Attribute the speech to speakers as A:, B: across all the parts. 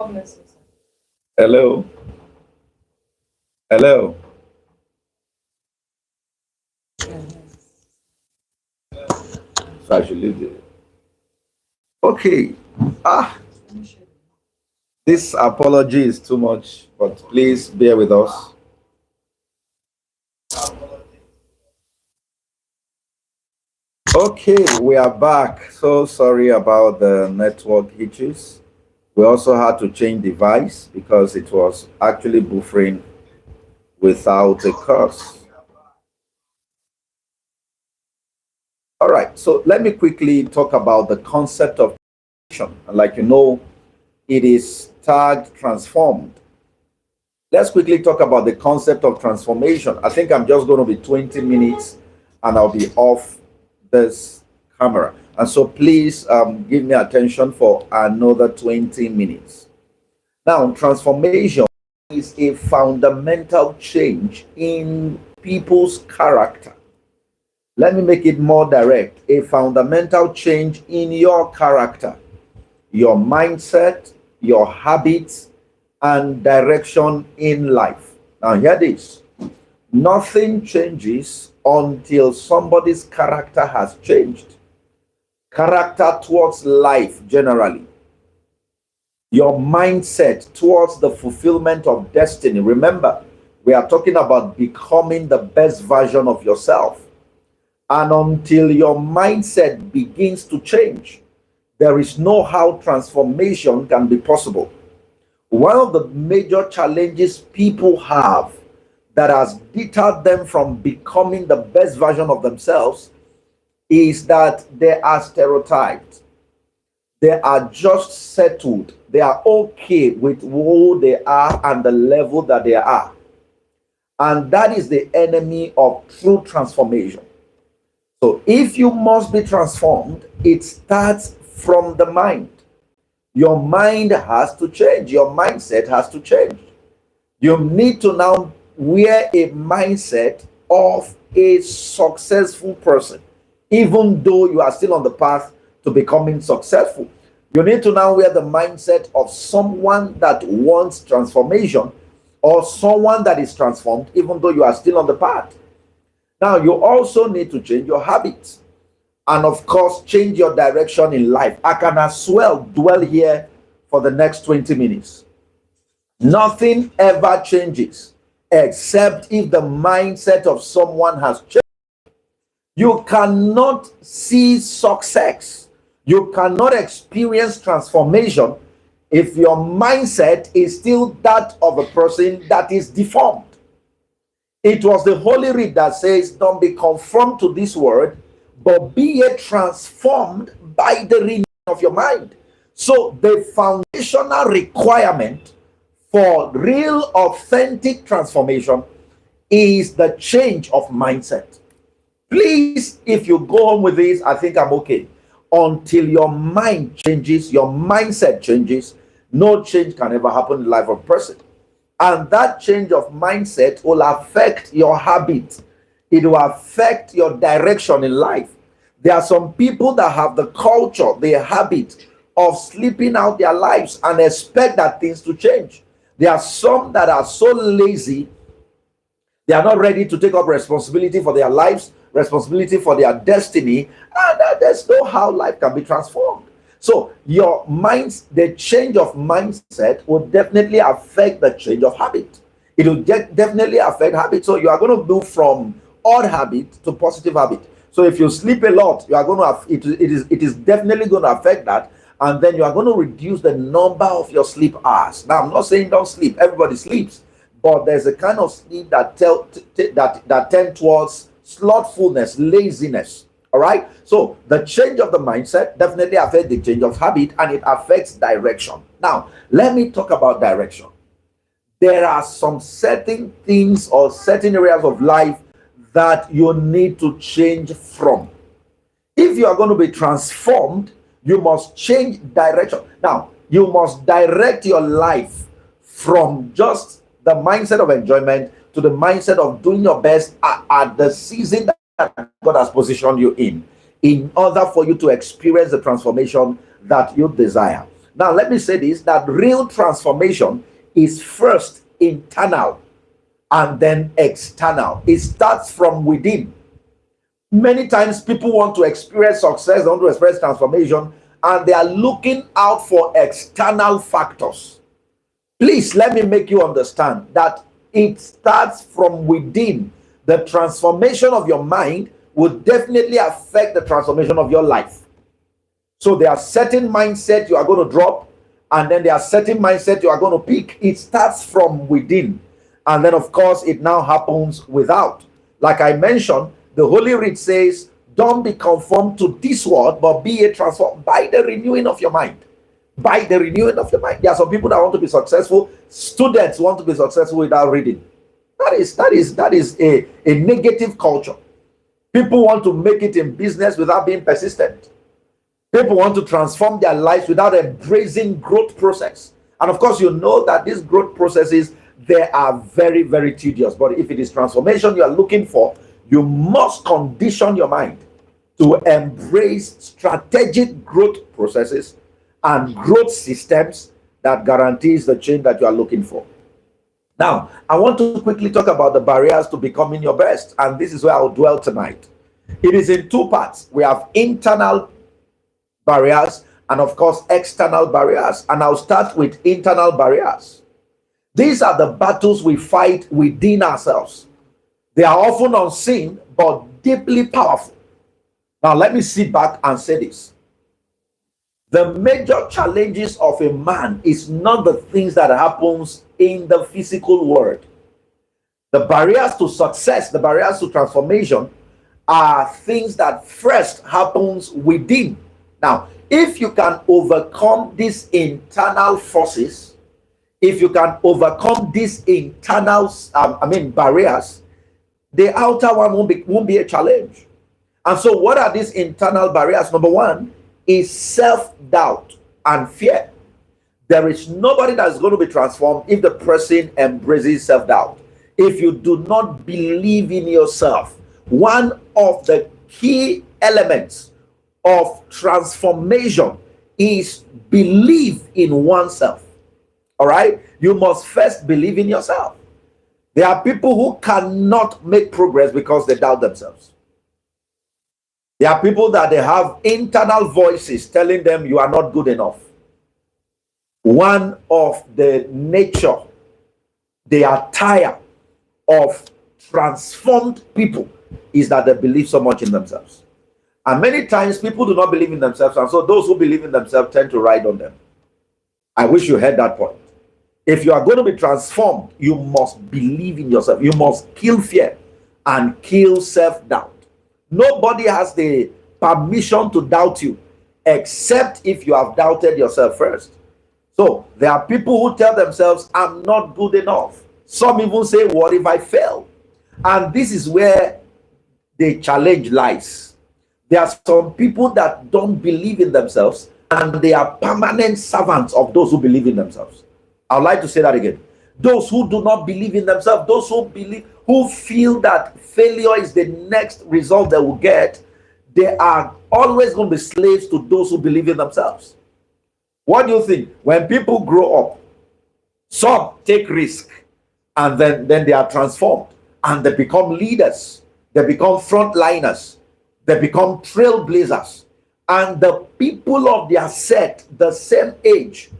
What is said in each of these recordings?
A: Hello, hello. So I should leave it. Okay. Ah, this apology is too much, but please bear with us. Okay, we are back. So sorry about the network hitches. We also had to change device because it was actually buffering without a cause. All right, so let me quickly talk about the concept of transformation. Like you know, it is tagged transformed. Let's quickly talk about the concept of transformation. I think I'm just going to be 20 minutes and I'll be off this camera. And so please give me attention for another 20 minutes. Now, transformation is a fundamental change in people's character. Let me make it more direct. A fundamental change in your character, your mindset, your habits, and direction in life. Now, hear this: nothing changes until somebody's character has changed. Character towards life, generally. Your mindset towards the fulfillment of destiny. Remember, we are talking about becoming the best version of yourself. And until your mindset begins to change, there is no how transformation can be possible. One of the major challenges people have that has deterred them from becoming the best version of themselves is that they are stereotyped. They are just settled. They are okay with who they are and the level that they are. And that is the enemy of true transformation. So if you must be transformed, it starts from the mind. Your mind has to change. Your mindset has to change. You need to now wear a mindset of a successful person, even though you are still on the path to becoming successful. You need to now wear the mindset of someone that wants transformation or someone that is transformed, even though you are still on the path. Now, you also need to change your habits and, of course, change your direction in life. I can as well dwell here for the next 20 minutes. Nothing ever changes except if the mindset of someone has changed. You cannot see success, you cannot experience transformation if your mindset is still that of a person that is deformed. It was the Holy Read that says, don't be conformed to this world, but be ye transformed by the renewing of your mind. So the foundational requirement for real authentic transformation is the change of mindset. Please, if you go on with this, I think I'm okay. Until your mind changes, your mindset changes, no change can ever happen in the life of a person. And that change of mindset will affect your habit. It will affect your direction in life. There are some people that have the culture, the habit of sleeping out their lives and expect that things to change. There are some that are so lazy, they are not ready to take up responsibility for their lives, responsibility for their destiny, and there's no how life can be transformed. So your minds, the change of mindset will definitely affect the change of habit. It will definitely affect habit. So you are going to move from odd habit to positive habit. So if you sleep a lot, you are going to have, it is definitely going to affect that, and then you are going to reduce the number of your sleep hours. Now I'm not saying don't sleep. Everybody sleeps, but there's a kind of sleep that that tend towards slothfulness, laziness. All right. So the change of the mindset definitely affects the change of habit, and it affects direction. Now, let me talk about direction. There are some certain things or certain areas of life that you need to change from. If you are going to be transformed, you must change direction. Now, you must direct your life from just the mindset of enjoyment to the mindset of doing your best at the season that God has positioned you in order for you to experience the transformation that you desire. Now, let me say this, that real transformation is first internal and then external. It starts from within. Many times people want to experience success, they want to experience transformation, and they are looking out for external factors. Please let me make you understand that it starts from within. The transformation of your mind will definitely affect the transformation of your life. So there are certain mindset you are going to drop, and then there are certain mindset you are going to pick. It starts from within, and then of course it now happens without. Like I mentioned, the Holy Writ says, don't be conformed to this world, but be a transformed by the renewing of your mind. By the renewing of your mind. There are some people that want to be successful. Students want to be successful without reading. That is a negative culture. People want to make it in business without being persistent. People want to transform their lives without embracing growth process. And of course, you know that these growth processes, they are very, very tedious. But if it is transformation you are looking for, you must condition your mind to embrace strategic growth processes and growth systems that guarantees the change that you are looking for. Now, I want to quickly talk about the barriers to becoming your best, and this is where I'll dwell tonight. It is in two parts. We have internal barriers and of course external barriers, and I'll start with internal barriers. These are the battles we fight within ourselves. They are often unseen but deeply powerful. Now let me sit back and say this. The major challenges of a man is not the things that happens in the physical world. The barriers to success, the barriers to transformation are things that first happens within. Now, if you can overcome these internal forces, if you can overcome these internal barriers, the outer one won't be a challenge. And so what are these internal barriers? Number one is self-doubt and fear. There is nobody that's going to be transformed if the person embraces self-doubt. If you do not believe in yourself, one of the key elements of transformation is belief in oneself. All right? You must first believe in yourself. There are people who cannot make progress because they doubt themselves. There are people that they have internal voices telling them you are not good enough. One of the nature, they are tired of transformed people is that they believe so much in themselves. And many times people do not believe in themselves, and so those who believe in themselves tend to ride on them. I wish you heard that point. If you are going to be transformed, you must believe in yourself. You must kill fear and kill self-doubt. Nobody has the permission to doubt you except if you have doubted yourself first. So there are people who tell themselves, I'm not good enough. Some even say, what if I fail? And this is where the challenge lies. There are some people that don't believe in themselves, and they are permanent servants of those who believe in themselves. I'd like to say that again. Those who do not believe in themselves, those who feel that failure is the next result they will get, they are always going to be slaves to those who believe in themselves. What do you think? When people grow up, some take risk, and then they are transformed, and they become leaders, they become frontliners, they become trailblazers, and the people of their set, the same age,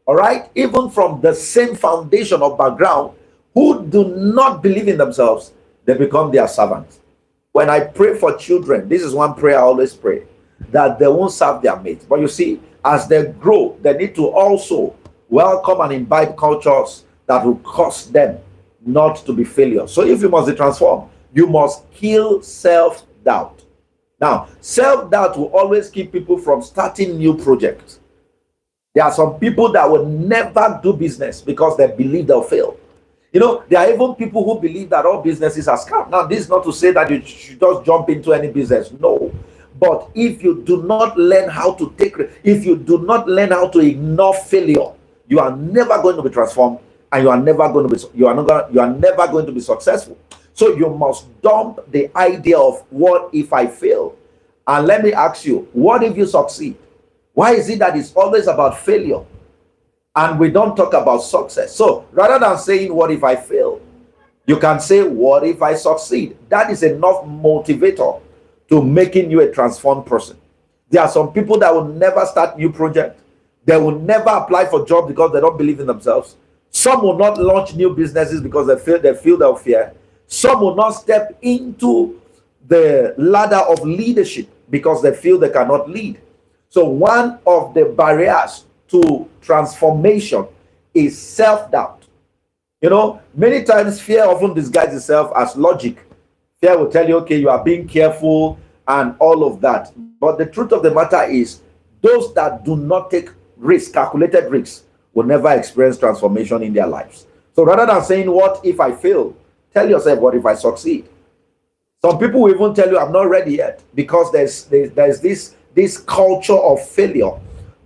A: all right, even from the same foundation of background, who do not believe in themselves, they become their servants. When I pray for children, this is one prayer I always pray, that they won't serve their mates. But you see, as they grow, they need to also welcome and imbibe cultures that will cause them not to be failures. So if you must be transformed, you must kill self-doubt. Now, self-doubt will always keep people from starting new projects. There are some people that will never do business because they believe they'll fail. You know, there are even people who believe that all businesses are scam. Now, this is not to say that you should just jump into any business. No. But if you do not learn how to if you do not learn how to ignore failure, you are never going to be transformed, and you are never going to be successful. So you must dump the idea of what if I fail? And let me ask you, what if you succeed? Why is it that it's always about failure and we don't talk about success? So rather than saying, what if I fail? You can say, what if I succeed? That is enough motivator to making you a transformed person. There are some people that will never start new project. They will never apply for jobs because they don't believe in themselves. Some will not launch new businesses because they feel their fear. Some will not step into the ladder of leadership because they feel they cannot lead. So one of the barriers to transformation is self-doubt. You know, many times fear often disguises itself as logic. Fear will tell you, okay, you are being careful and all of that. But the truth of the matter is, those that do not take risks, calculated risks, will never experience transformation in their lives. So rather than saying, what if I fail? Tell yourself, what if I succeed? Some people will even tell you, I'm not ready yet, because there's this culture of failure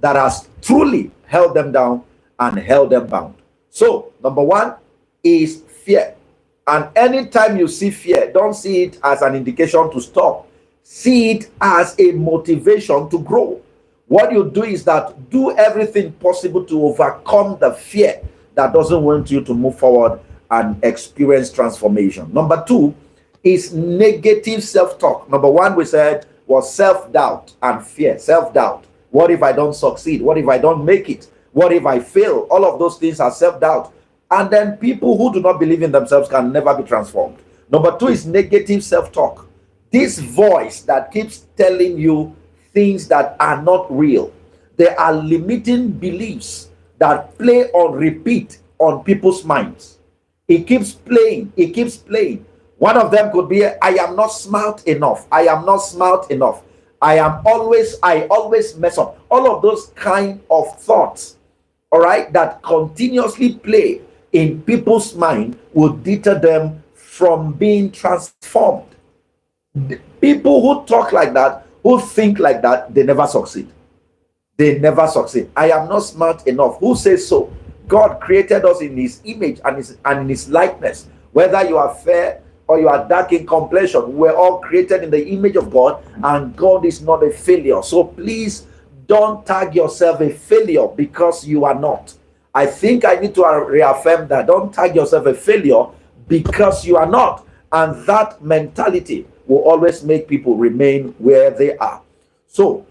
A: that has truly held them down and held them bound. So number one is fear. And anytime you see fear, don't see it as an indication to stop. See it as a motivation to grow. What you do is that do everything possible to overcome the fear that doesn't want you to move forward and experience transformation. Number two is negative self-talk. Number one, we said, was self-doubt and fear. Self-doubt. What if I don't succeed? What if I don't make it? What if I fail? All of those things are self-doubt. And then people who do not believe in themselves can never be transformed. Number two is negative self-talk. This voice that keeps telling you things that are not real. They are limiting beliefs that play on repeat on people's minds. It keeps playing. It keeps playing. One of them could be, I am not smart enough. I am not smart enough. I always mess up. All of those kind of thoughts, all right, that continuously play in people's mind will deter them from being transformed. The people who talk like that, who think like that, they never succeed. They never succeed. I am not smart enough. Who says so? God created us in his image and in his likeness. Whether you are fair or you are dark in complexion, we're all created in the image of God, and God is not a failure. So please don't tag yourself a failure because you are not. I think I need to reaffirm that. Don't tag yourself a failure because you are not. And that mentality will always make people remain where they are. So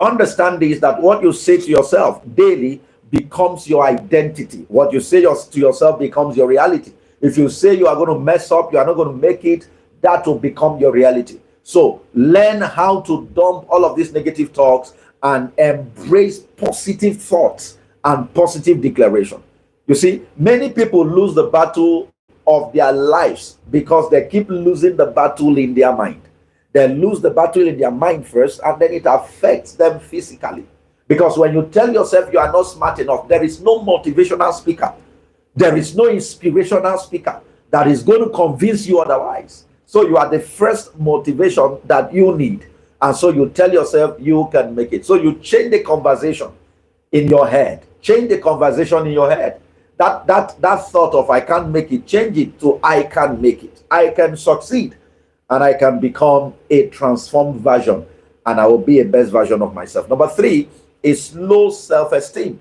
A: understand this, that what you say to yourself daily becomes your identity. What you say to yourself becomes your reality. If you say you are going to mess up, you are not going to make it, that will become your reality. So learn how to dump all of these negative talks and embrace positive thoughts and positive declaration. You see, many people lose the battle of their lives because they keep losing the battle in their mind. They lose the battle in their mind first, and then it affects them physically. Because when you tell yourself you are not smart enough, there is no motivational speaker. There is no inspirational speaker that is going to convince you otherwise. So you are the first motivation that you need. And so you tell yourself you can make it. So you change the conversation in your head. Change the conversation in your head. That thought of I can't make it, change it to I can make it. I can succeed, and I can become a transformed version, and I will be a best version of myself. Number three is low self-esteem.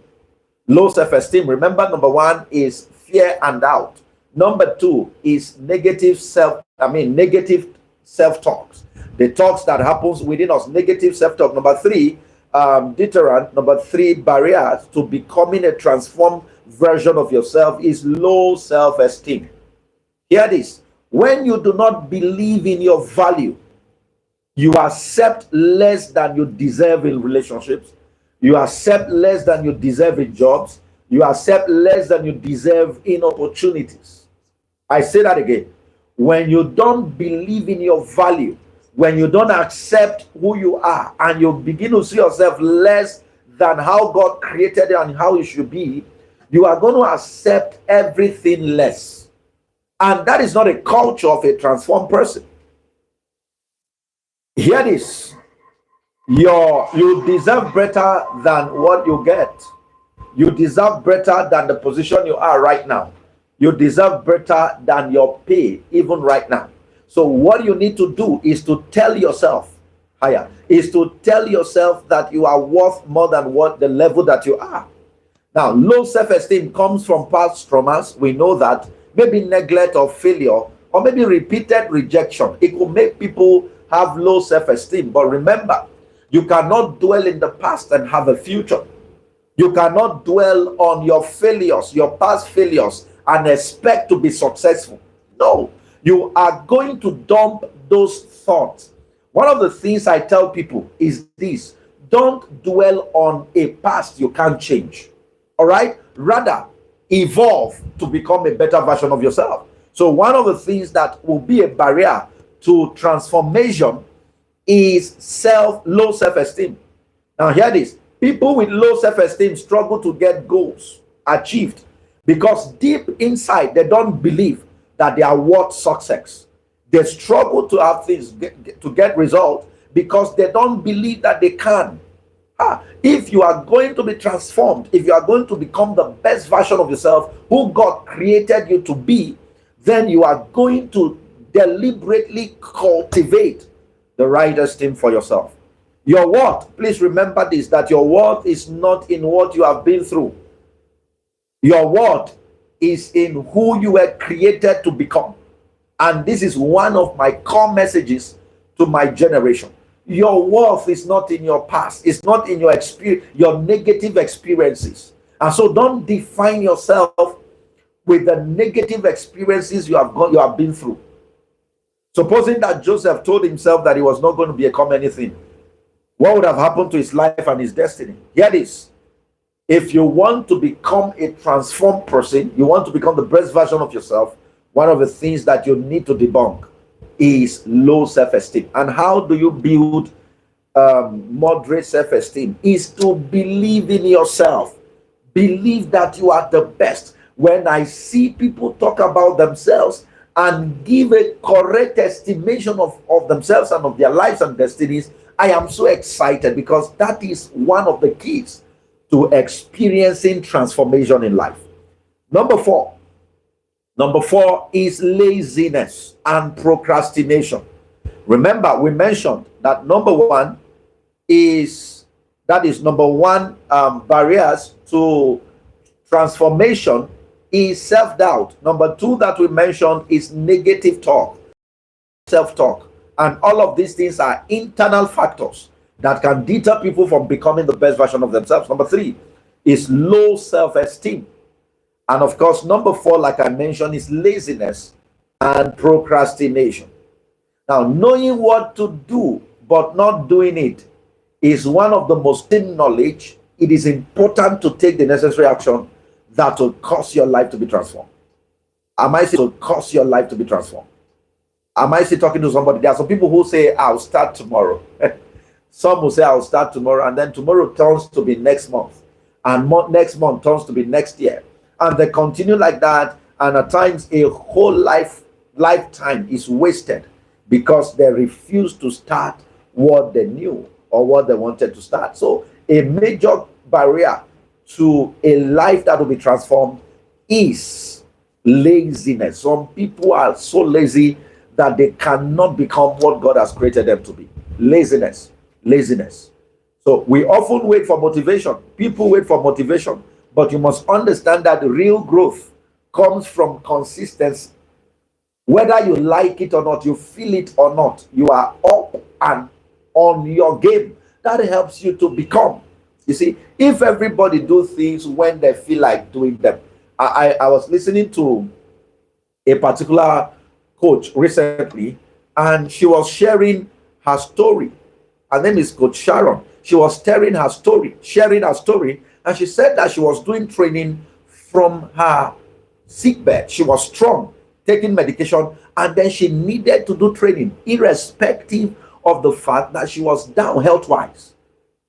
A: Low self-esteem. Remember, number one is fear and doubt. Number two is negative self-talks. The talks that happens within us, negative self-talk. Number three, deterrent. Number three, barriers to becoming a transformed version of yourself is low self-esteem. Hear this. When you do not believe in your value, you accept less than you deserve in relationships. You accept less than you deserve in jobs. You accept less than you deserve in opportunities. I say that again. When you don't believe in your value, when you don't accept who you are, and you begin to see yourself less than how God created you and how you should be, you are going to accept everything less. And that is not a culture of a transformed person. Hear this. You deserve better than what you get. You deserve better than the position you are right now. You deserve better than your pay even right now. So what you need to do is to tell yourself higher. Is to tell yourself that you are worth more than what the level that you are. Now, low self-esteem comes from past traumas. We know that. Maybe neglect or failure, or maybe repeated rejection. It will make people have low self-esteem. But remember, you cannot dwell in the past and have a future. You cannot dwell on your failures, your past failures, and expect to be successful. No, you are going to dump those thoughts. One of the things I tell people is this: don't dwell on a past you can't change. All right? Rather, evolve to become a better version of yourself. So, one of the things that will be a barrier to transformation is low self-esteem. Now, hear this: people with low self-esteem struggle to get goals achieved because deep inside they don't believe that they are worth success. They struggle to have things to get results because they don't believe that they can. If you are going to be transformed, if you are going to become the best version of yourself who God created you to be, then you are going to deliberately cultivate the right esteem for yourself. Your worth, please remember this, that your worth is not in what you have been through. Your worth is in who you were created to become. And this is one of my core messages to my generation. Your worth is not in your past. It's not in your experience, your negative experiences. And so don't define yourself with the negative experiences you have been through. Supposing that Joseph told himself that he was not going to become anything, what would have happened to his life and his destiny? Hear this: if you want to become a transformed person, you want to become the best version of yourself, one of the things that you need to debunk is low self-esteem. And how do you build moderate self-esteem? Is to believe in yourself. Believe that you are the best. When I see people talk about themselves and give a correct estimation of themselves and of their lives and destinies, I am so excited, because that is one of the keys to experiencing transformation in life. Number four is laziness and procrastination. Remember, we mentioned that number one barriers to transformation is self-doubt. Number two that we mentioned is negative talk, self-talk. And all of these things are internal factors that can deter people from becoming the best version of themselves. Number three is low self-esteem. And of course, number four, like I mentioned, is laziness and procrastination. Now, knowing what to do but not doing it is one of the most in knowledge. It is important to take the necessary action that will cause your life to be transformed. Am I saying to cause your life to be transformed? Am I still talking to somebody? There are some people who say, I'll start tomorrow. Some will say, I'll start tomorrow, and then tomorrow turns to be next month, and next month turns to be next year. And they continue like that, and at times a whole lifetime is wasted because they refuse to start what they knew or what they wanted to start. So a major barrier to a life that will be transformed is laziness. Some people are so lazy that they cannot become what God has created them to be. Laziness. So we often wait for motivation. People wait for motivation. But you must understand that real growth comes from consistency. Whether you like it or not, you feel it or not, you are up and on your game. That helps you to become. You see, if everybody do things when they feel like doing them. I was listening to a particular coach recently, and she was sharing her story. Her name is Coach Sharon. She was sharing her story, and she said that she was doing training from her sickbed. She was strong, taking medication, and then she needed to do training, irrespective of the fact that she was down health-wise.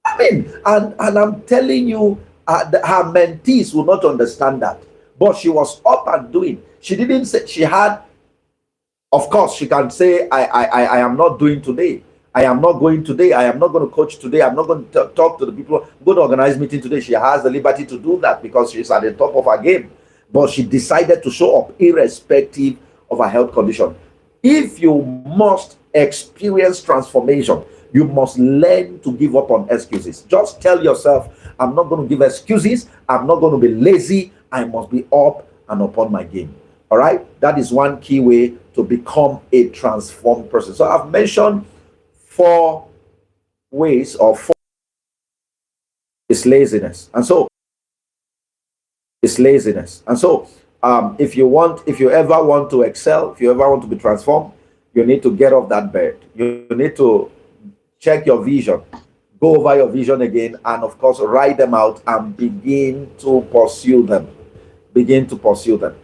A: I mean, and I'm telling you, her mentees will not understand that. But she was up and doing. She didn't say she had. Of course, she can say, I am not doing today. I am not going today. I am not going to coach today. I'm not going to talk to the people. I'm going to organize meeting today. She has the liberty to do that because she's at the top of her game. But she decided to show up irrespective of her health condition. If you must experience transformation, You must learn to give up on excuses. Just tell yourself, I'm not going to give excuses. I'm not going to be lazy. I must be up and upon my game. All right? That is one key way to become a transformed person. So I've mentioned 4 ways or 4 is laziness. And so it's laziness. And so if you ever want to excel, if you ever want to be transformed, you need to get off that bed. You need to check your vision, go over your vision again, and of course, write them out and begin to pursue them. Begin to pursue them.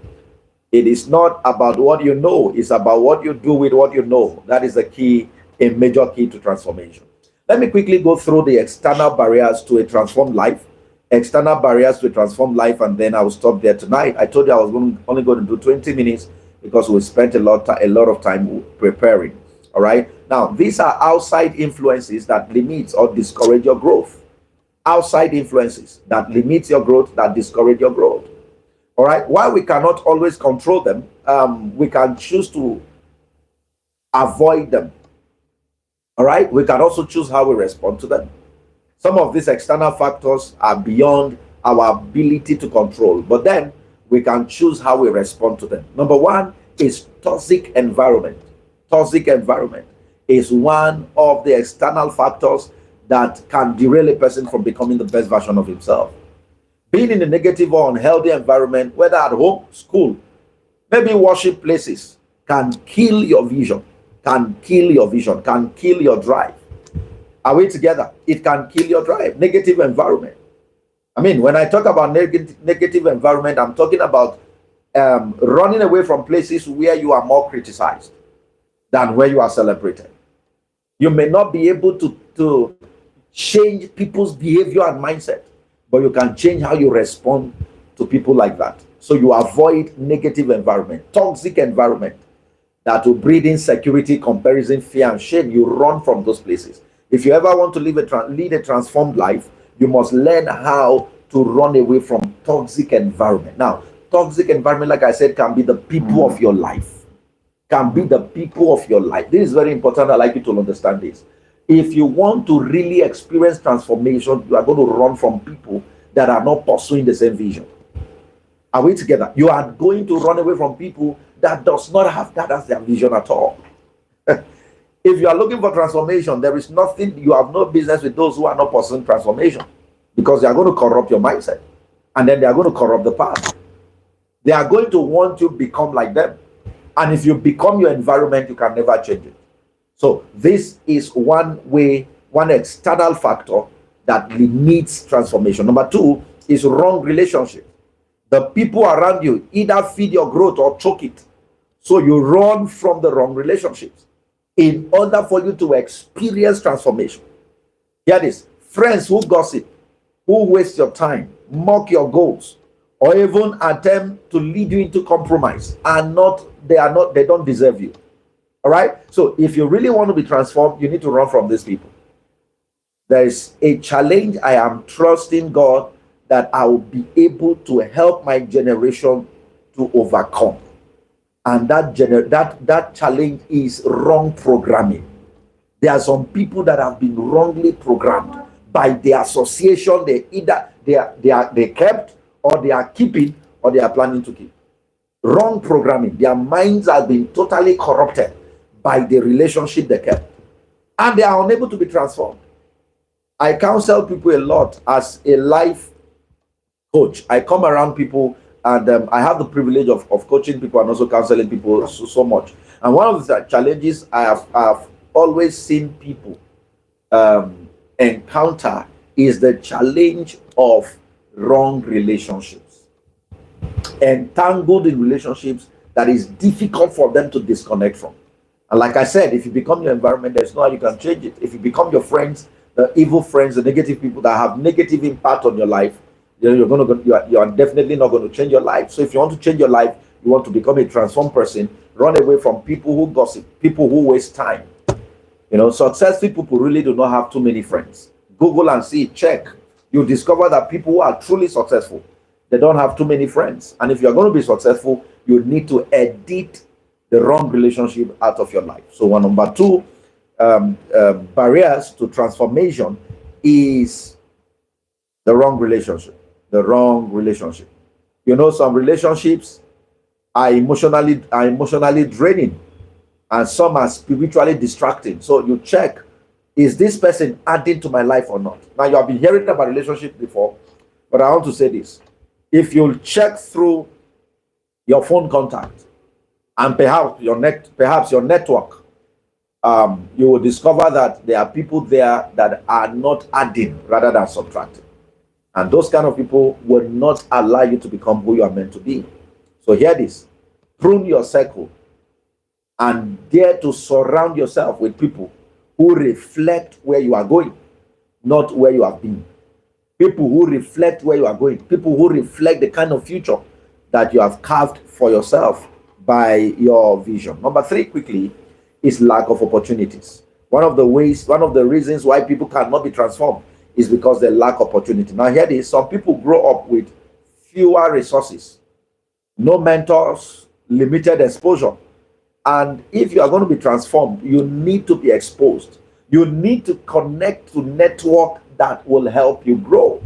A: It is not about what you know, it's about what you do with what you know. That is the key, a major key to transformation. Let me quickly go through the external barriers to a transformed life. External barriers to a transformed life, and then I will stop there tonight. I told you I was only going to do 20 minutes because we spent a lot of time preparing. All right. Now, these are outside influences that limit or discourage your growth. Outside influences that limit your growth, that discourage your growth. All right. While we cannot always control them, we can choose to avoid them. All right. We can also choose how we respond to them. Some of these external factors are beyond our ability to control, but then we can choose how we respond to them. Number 1 is toxic environment. Toxic environment is one of the external factors that can derail a person from becoming the best version of himself. Being in a negative or unhealthy environment, whether at home, school, maybe worship places, can kill your vision, can kill your drive. Are we together? It can kill your drive. Negative environment. I mean, when I talk about negative environment, I'm talking about running away from places where you are more criticized than where you are celebrated. You may not be able to change people's behavior and mindset, but you can change how you respond to people like that. So you avoid negative environment, toxic environment that will breed insecurity, comparison, fear, and shame. You run from those places. If you ever want to lead a transformed life, you must learn how to run away from toxic environment. Now, toxic environment, like I said, can be the people of your life. Can be the people of your life. This is very important. I'd like you to understand this. If you want to really experience transformation, you are going to run from people that are not pursuing the same vision. Are we together? You are going to run away from people that does not have that as their vision at all. If you are looking for transformation, there is nothing, you have no business with those who are not pursuing transformation, because they are going to corrupt your mindset, and then they are going to corrupt the path. They are going to want you to become like them. And if you become your environment, you can never change it. So this is one way, one external factor that limits transformation. Number 2 is wrong relationship. The people around you either feed your growth or choke it. So you run from the wrong relationships in order for you to experience transformation. Hear this: friends who gossip, who waste your time, mock your goals, or even attempt to lead you into compromise they don't deserve you. All right. So if you really want to be transformed, you need to run from these people. There is a challenge. I am trusting God that I will be able to help my generation to overcome. And that challenge is wrong programming. There are some people that have been wrongly programmed by the association they kept, or they are keeping, or they are planning to keep. Wrong programming. Their minds have been totally corrupted by the relationship they kept, and they are unable to be transformed. I counsel people a lot as a life coach. I come around people, and I have the privilege of coaching people and also counseling people so much. And one of the challenges I have always seen people encounter is the challenge of wrong relationships, entangled in relationships that is difficult for them to disconnect from. And like I said, if you become your environment, there's no how you can change it. If you become your friends, the evil friends, the negative people that have negative impact on your life, you are definitely not going to change your life. So if you want to change your life, you want to become a transformed person, run away from people who gossip, people who waste time. Successful people really do not have too many friends. Google and see, check. You discover that people who are truly successful, they don't have too many friends. And if you're going to be successful, you need to edit the wrong relationship out of your life. So number 2 barriers to transformation is the wrong relationship. The wrong relationship. You know, some relationships are emotionally draining, and some are spiritually distracting. So you check, is this person adding to my life or not? Now, you have been hearing about relationships before, but I want to say this. If you check through your phone contact and perhaps your network, you will discover that there are people there that are not adding rather than subtracting. And those kind of people will not allow you to become who you are meant to be. So hear this. Prune your circle and dare to surround yourself with people who reflect where you are going, not where you have been. People who reflect where you are going. People who reflect the kind of future that you have carved for yourself by your vision. Number 3, quickly, is lack of opportunities. One of the reasons why people cannot be transformed is because they lack opportunity. Now, here it is. Some people grow up with fewer resources, no mentors, limited exposure. And if you are going to be transformed, you need to be exposed. You need to connect to network that will help you grow.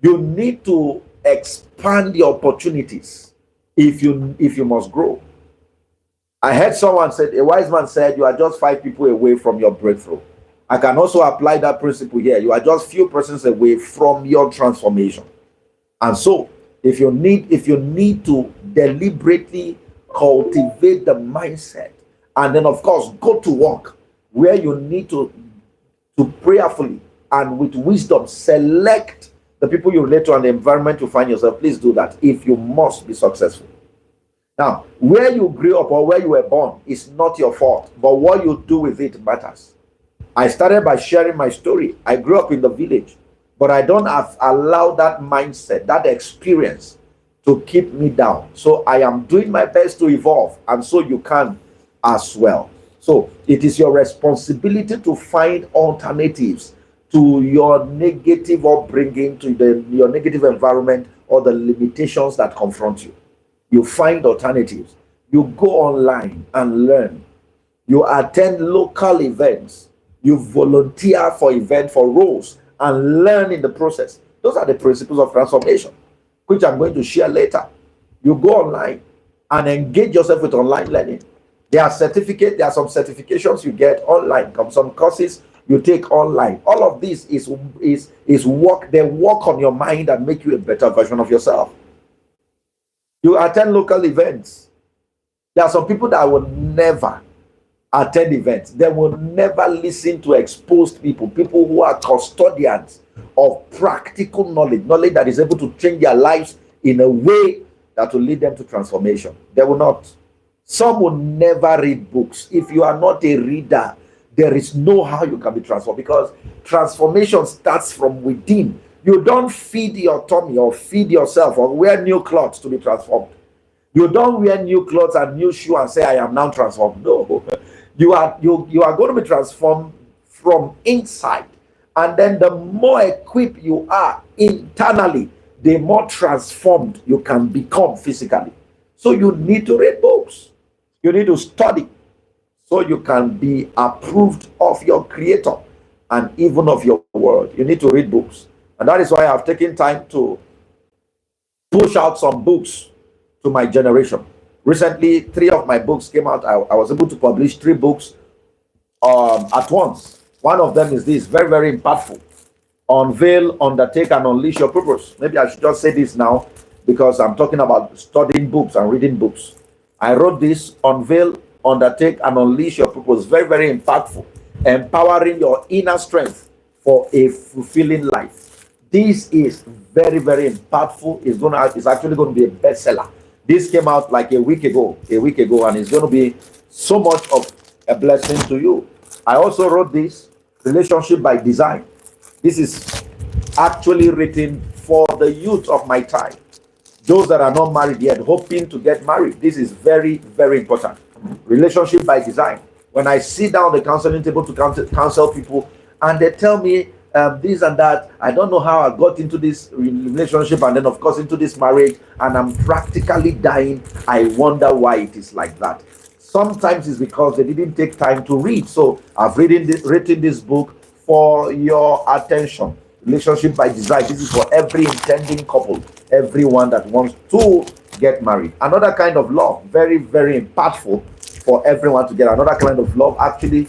A: You need to expand your opportunities if you must grow. I heard someone said, a wise man said, you are just 5 people away from your breakthrough. I can also apply that principle here. You are just few persons away from your transformation. And so, if you need to deliberately cultivate the mindset, and then of course go to work where you need to prayerfully and with wisdom select the people you relate to and the environment you find yourself, please do that if you must be successful. Now, where you grew up or where you were born is not your fault, but what you do with it matters. I started by sharing my story. I grew up in the village, but I don't have allowed that mindset, that experience to keep me down. So I am doing my best to evolve, and so you can as well. So it is your responsibility to find alternatives to your negative upbringing, to your negative environment, or the limitations that confront you. You find alternatives. You go online and learn. You attend local events. You volunteer for events, for roles, and learn in the process. Those are the principles of transformation, which I'm going to share later. You go online and engage yourself with online learning. There are some certifications you get online, some courses you take online. All of this is work. They work on your mind and make you a better version of yourself. You attend local events. There are some people that will never attend events. They will never listen to exposed people who are custodians of practical knowledge that is able to change their lives in a way that will lead them to transformation. They will not. Some will never read books. If you are not a reader, there is no how you can be transformed, because transformation starts from within. You don't feed your tummy or feed yourself or wear new clothes to be transformed. You don't wear new clothes and new shoes and say, I am now transformed. No. You are going to be transformed from inside. And then the more equipped you are internally, the more transformed you can become physically. So you need to read books. You need to study so you can be approved of your Creator and even of your world. You need to read books. And that is why I've taken time to push out some books to my generation. Recently, 3 of my books came out. I was able to publish 3 books at once. One of them is this, very, very impactful. Unveil, Undertake, and Unleash Your Purpose. Maybe I should just say this now because I'm talking about studying books and reading books. I wrote this, Unveil, Undertake, and Unleash Your Purpose. Very, very impactful. Empowering your inner strength for a fulfilling life. This is very, very impactful. It's actually going to be a bestseller. This came out like a week ago, and it's going to be so much of a blessing to you. I also wrote this, Relationship by Design. This is actually written for the youth of my time. Those that are not married yet, hoping to get married. This is very, very important. Relationship by Design. When I sit down the counseling table to counsel people, and they tell me this and that, I don't know how I got into this relationship and then of course into this marriage, and I'm practically dying. I wonder why it is like that. Sometimes it's because they didn't take time to read. So I've written this book for your attention. Relationship by Design. This is for every intending couple, everyone that wants to get married. Another kind of love, very, very impactful for everyone to get. Another kind of love. Actually,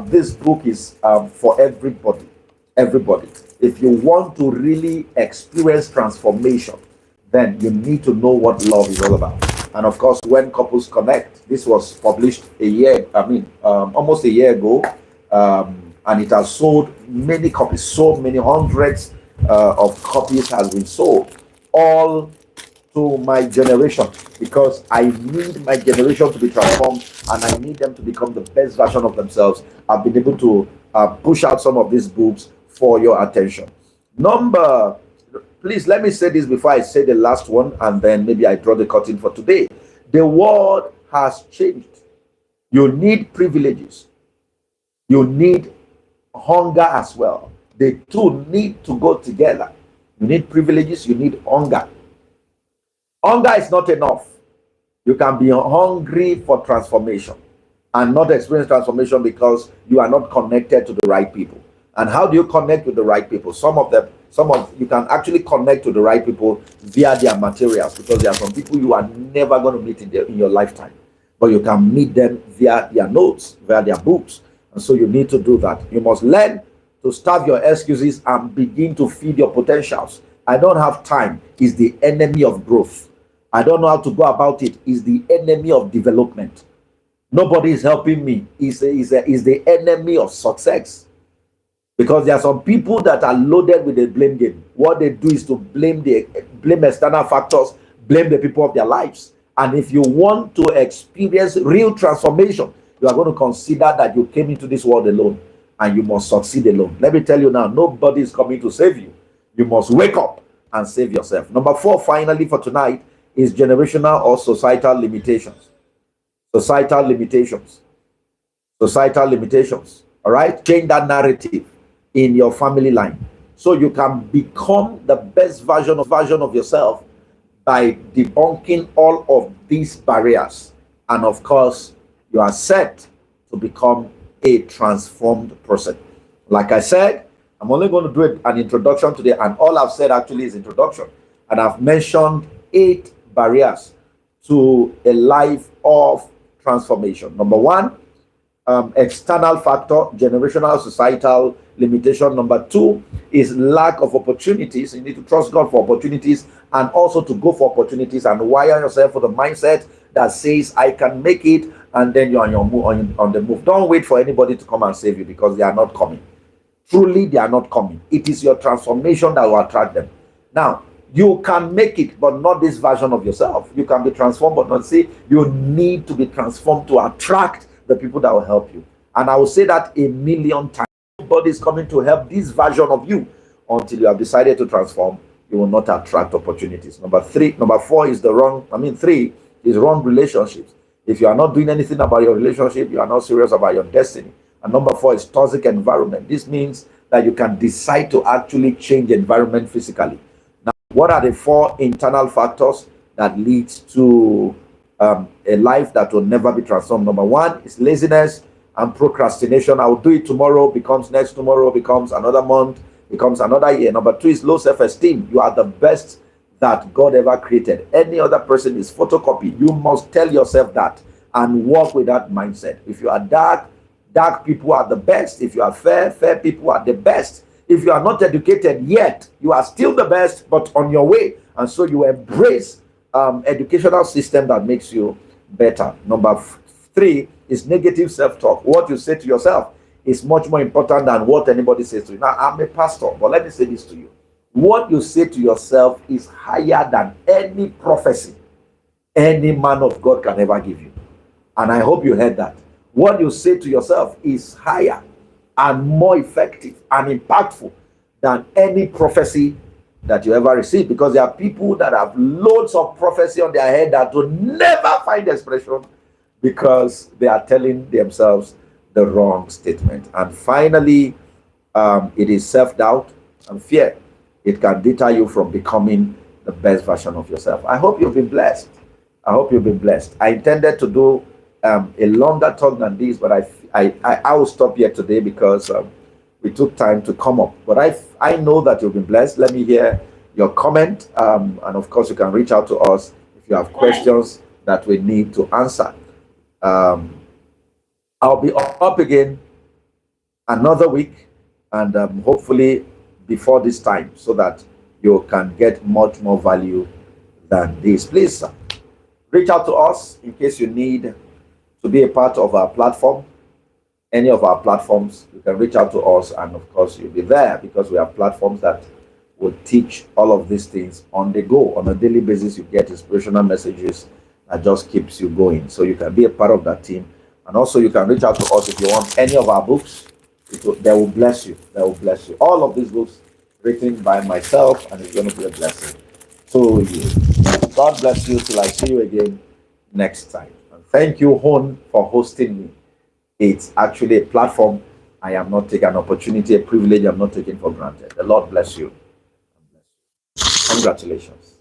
A: this book is for everybody. Everybody. If you want to really experience transformation, then you need to know what love is all about. And of course, when couples connect, this was published almost a year ago, and it has sold many copies, so many hundreds of copies has been sold, all to my generation, because I need my generation to be transformed and I need them to become the best version of themselves. I've been able to push out some of these books for your attention. Please let me say this before I say the last one, and then maybe I draw the curtain for today. The world has changed. You need privileges. You need hunger as well. The two need to go together. You need privileges, you need hunger. Hunger is not enough. You can be hungry for transformation and not experience transformation because you are not connected to the right people. And how do you connect with the right people? You can actually connect to the right people via their materials, because there are some people you are never going to meet in your lifetime, but you can meet them via their notes, via their books. And so you need to do that. You must learn to starve your excuses and begin to feed your potentials. I don't have time is the enemy of growth. I don't know how to go about it is the enemy of development. Nobody is helping me is the enemy of success. Because there are some people that are loaded with the blame game. What they do is to blame external factors, blame the people of their lives. And if you want to experience real transformation, you are going to consider that you came into this world alone and you must succeed alone. Let me tell you now, nobody is coming to save you. You must wake up and save yourself. Number 4, finally, for tonight, is generational or societal limitations. Societal limitations. Societal limitations. All right? Change that narrative in your family line, so you can become the best version of yourself by debunking all of these barriers. And of course, you are set to become a transformed person. Like I said, I'm only going to do an introduction today, and all I've said actually is introduction. And I've mentioned 8 barriers to a life of transformation. Number 1, external factor, generational, societal limitation. Number 2 is lack of opportunities. You need to trust God for opportunities and also to go for opportunities and wire yourself for the mindset that says I can make it, and then you're on the move. Don't wait for anybody to come and save you, because they are not coming. Truly, they are not coming. It is your transformation that will attract them. Now, you can make it, but not this version of yourself. You can be transformed, but not say you need to be transformed to attract the people that will help you. And I will say that a million times. Nobody is coming to help this version of you until you have decided to transform. You will not attract opportunities. Number 4 is three is wrong relationships. If you are not doing anything about your relationship, you are not serious about your destiny. And number 4 is toxic environment. This means that you can decide to actually change the environment physically. Now, what are the 4 internal factors that leads to a life that will never be transformed? Number 1 is laziness and procrastination. I will do it tomorrow, becomes next tomorrow, becomes another month, becomes another year. Number 2 is low self-esteem. You are the best that God ever created. Any other person is photocopy. You must tell yourself that and work with that mindset. If you are dark people are the best. If you are fair people are the best. If you are not educated yet, you are still the best, but on your way. And so you embrace educational system that makes you better. Number 3 is negative self-talk. What you say to yourself is much more important than what anybody says to you. Now, I'm a pastor, but let me say this to you. What you say to yourself is higher than any prophecy any man of God can ever give you. And I hope you heard that. What you say to yourself is higher and more effective and impactful than any prophecy that you ever receive, because there are people that have loads of prophecy on their head that will never find expression because they are telling themselves the wrong statement. And finally, it is self-doubt and fear. It can deter you from becoming the best version of yourself. I hope you've been blessed. I hope you've been blessed. I intended to do a longer talk than this, but I will stop here today because we took time to come up. But I know that you've been blessed. Let me hear your comment, and of course, you can reach out to us if you have questions that we need to answer. Um, I'll be up again another week, and hopefully before this time, so that you can get much more value than this. Please reach out to us in case you need to be a part of our platform, any of our platforms. You can reach out to us, and of course, you'll be there because we have platforms that will teach all of these things on the go. On a daily basis, you get inspirational messages that just keeps you going. So you can be a part of that team. And also, you can reach out to us if you want any of our books. They will bless you. They will bless you. All of these books written by myself, and it's going to be a blessing to you. God bless you till I see you again next time. And thank you, Hon, for hosting me. It's actually a platform I am not taking, an opportunity, a privilege I'm not taking for granted. The Lord bless you. Congratulations.